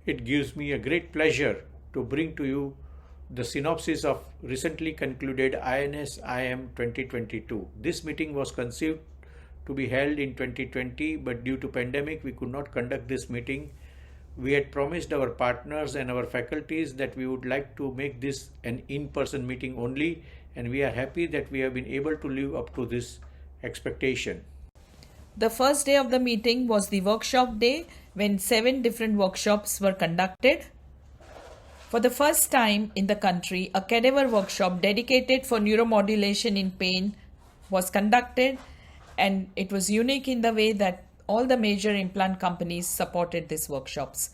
It gives me a great pleasure to bring to you the synopsis of recently concluded INS IM2022. This meeting was conceived to be held in 2020, but due to pandemic we could not conduct this meeting. We had promised our partners and our faculties that we would like to make this an in-person meeting only, and we are happy that we have been able to live up to this expectation. The first day of the meeting was the workshop day, when 7 different workshops were conducted. For the first time in the country, a cadaver workshop dedicated for neuromodulation in pain was conducted, and it was unique in the way that all the major implant companies supported these workshops.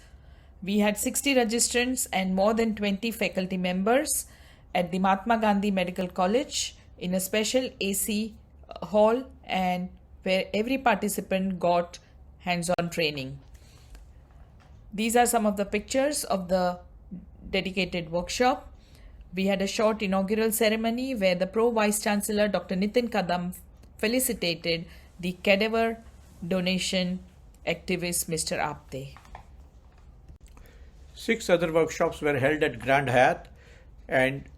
We had 60 registrants and more than 20 faculty members at the Mahatma Gandhi Medical College in a special AC hall, and where every participant got hands-on training. These are some of the pictures of the dedicated workshop. We had a short inaugural ceremony where the Pro Vice Chancellor Dr. Nitin Kadam felicitated the cadaver donation activist Mr. Apte. 6 other workshops were held at Grand Hyatt, and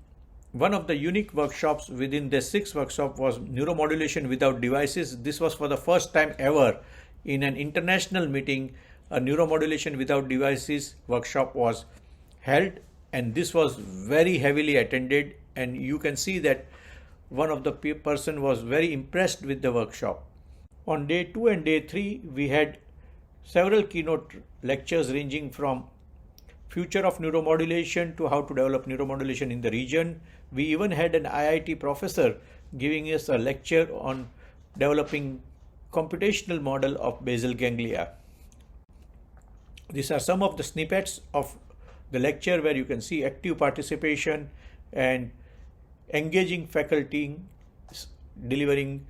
one of the unique workshops within the 6 workshops was neuromodulation without devices. This was for the first time ever in an international meeting. A neuromodulation without devices workshop was held, and this was very heavily attended, and you can see that one of the person was very impressed with the workshop. On day 2 and day 3 we had several keynote lectures ranging from future of neuromodulation to how to develop neuromodulation in the region. We even had an IIT professor giving us a lecture on developing computational model of basal ganglia. These are some of the snippets of the lecture where you can see active participation and engaging faculty delivering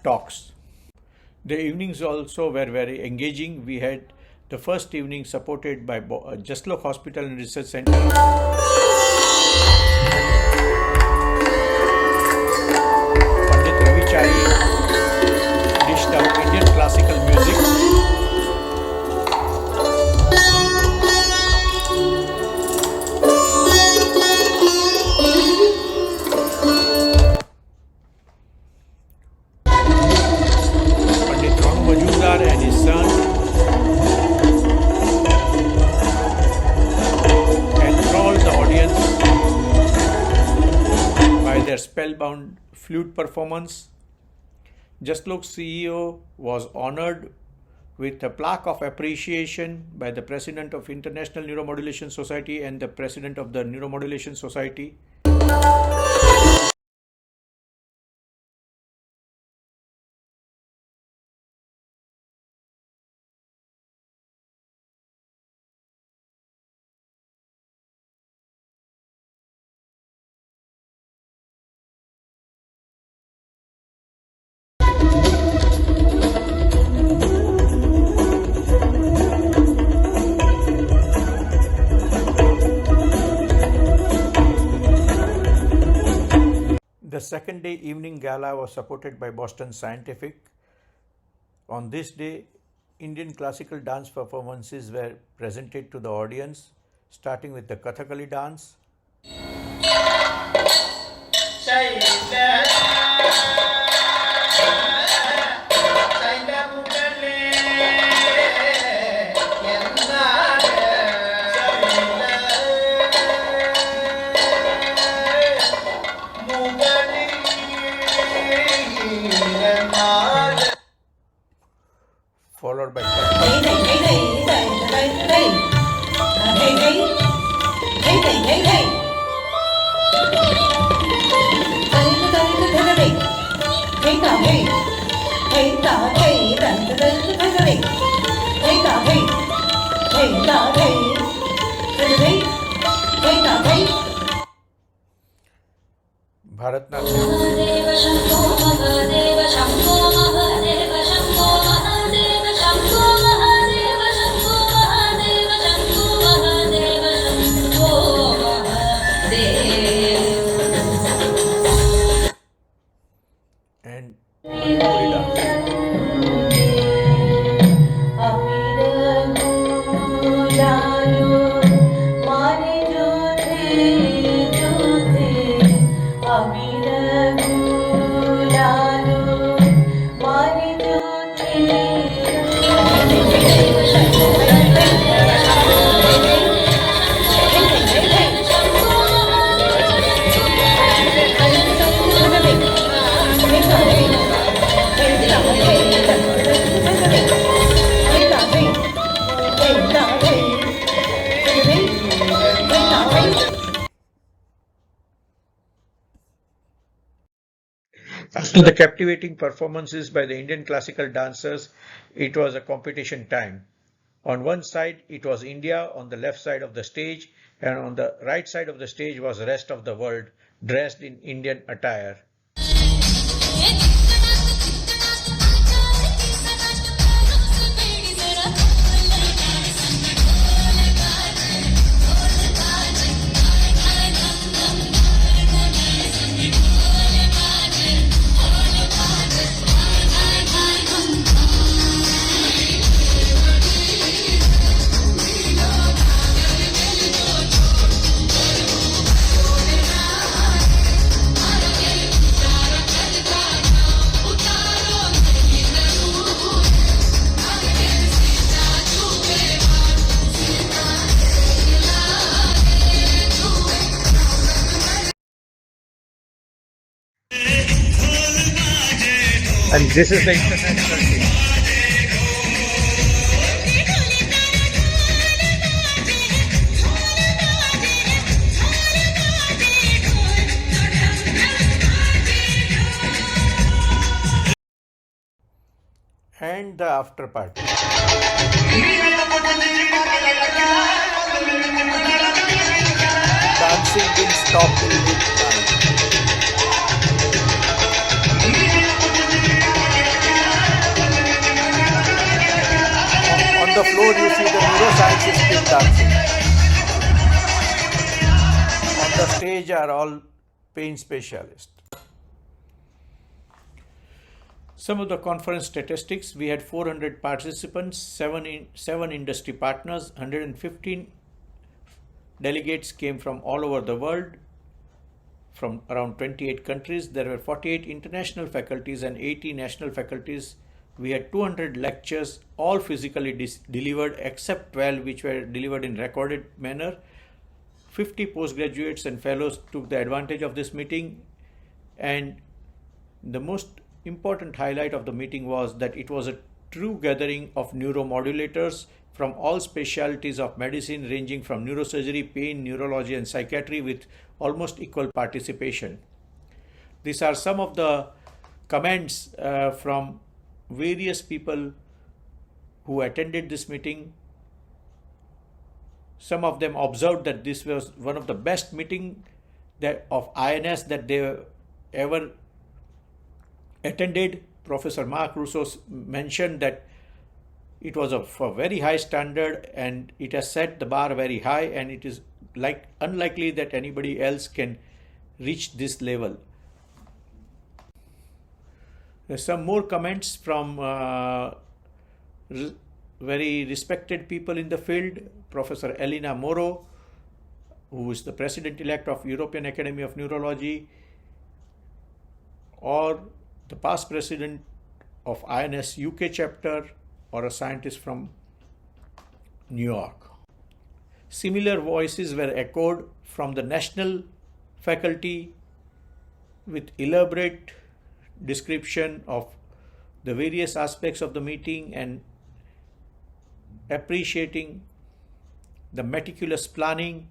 talks. The evenings also were very engaging. We had the first evening supported by Jaslok Hospital and Research Center. Pandit Ravichari dished out Indian classical music. And his son enthralled the audience by their spellbound flute performance. Jaslok's CEO was honored with a plaque of appreciation by the President of International Neuromodulation Society and the President of the Neuromodulation Society. The second day evening gala was supported by Boston Scientific. On this day, Indian classical dance performances were presented to the audience, starting with the Kathakali dance. Followed by and Manipuri dance. After the captivating performances by the Indian classical dancers, it was a competition time. On one side, it was India on the left side of the stage, and on the right side of the stage was the rest of the world dressed in Indian attire. And this is the international team. And the after party. Dancing didn't stop till midnight. On the floor you see the neuroscientists still dancing. On the stage are all pain specialists. Some of the conference statistics: we had 400 participants, 7 industry partners, 115 delegates came from all over the world, from around 28 countries. There were 48 international faculties and 80 national faculties. We had 200 lectures, all physically delivered except 12 which were delivered in recorded manner. 50 postgraduates and fellows took the advantage of this meeting, and the most important highlight of the meeting was that it was a true gathering of neuromodulators from all specialties of medicine, ranging from neurosurgery, pain, neurology and psychiatry, with almost equal participation. These are some of the comments from various people who attended this meeting. Some of them observed that this was one of the best meetings of INS that they ever attended. Professor Mark Russo mentioned that it was of a very high standard and it has set the bar very high, and it is unlikely that anybody else can reach this level. There's some more comments from very respected people in the field. Professor Elena Moro, who is the president-elect of European Academy of Neurology, or the past president of INS UK chapter, or a scientist from New York. Similar voices were echoed from the national faculty with elaborate description of the various aspects of the meeting and appreciating the meticulous planning,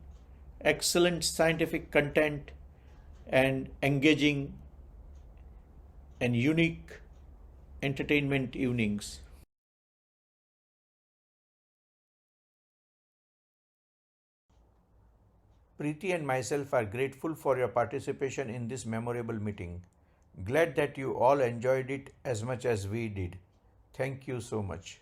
excellent scientific content, and engaging and unique entertainment evenings. Preeti and myself are grateful for your participation in this memorable meeting. Glad that you all enjoyed it as much as we did. Thank you so much.